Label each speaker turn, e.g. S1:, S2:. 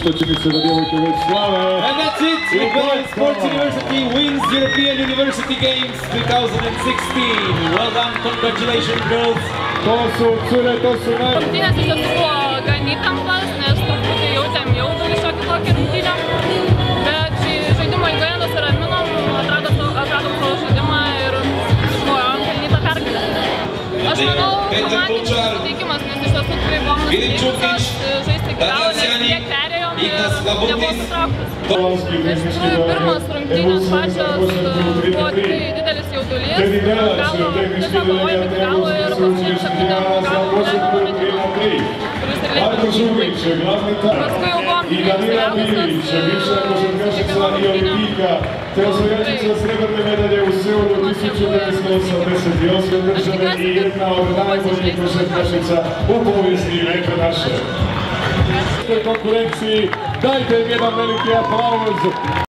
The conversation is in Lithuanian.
S1: čini se da djevojke već slave.
S2: And that's it! Lithuanian Sports University wins European University Games 2016. Well done, congratulations girls!
S1: To su cure, to su naj...
S3: Rungtynės iš tiesų buvo gan įtemptos, nes truputį jautėm jaudulį šiokį tokį rungtynę. Bet žaidimo eigoje nusiraminom, atradom savo žaidimą ir iškovojom pelnytą pergalę. Aš manau, komandinis nusiteikimas, nes iš tiesų tikrai buvom nusiteikusios žaisti iki galo, nes tiek perėjom ir nebuvo sutrauktas. Iš tikrųjų, pirmas rungtynės pačios buvo tikrai didelis jaudulys. Gavom tiesiog kovojom iki galo ir paskutinį sekundę gavom lengvą metimą, kuris ir lėmė rungtynę. Paskui jau buvom įsivedusios
S1: Te osvajačica srebrne medalje u Seulu 1988. Država i jedna od najboljih košarkašica u povijesti Lijepe naše. Konkurenciji dajte im jedan veliki aplauz.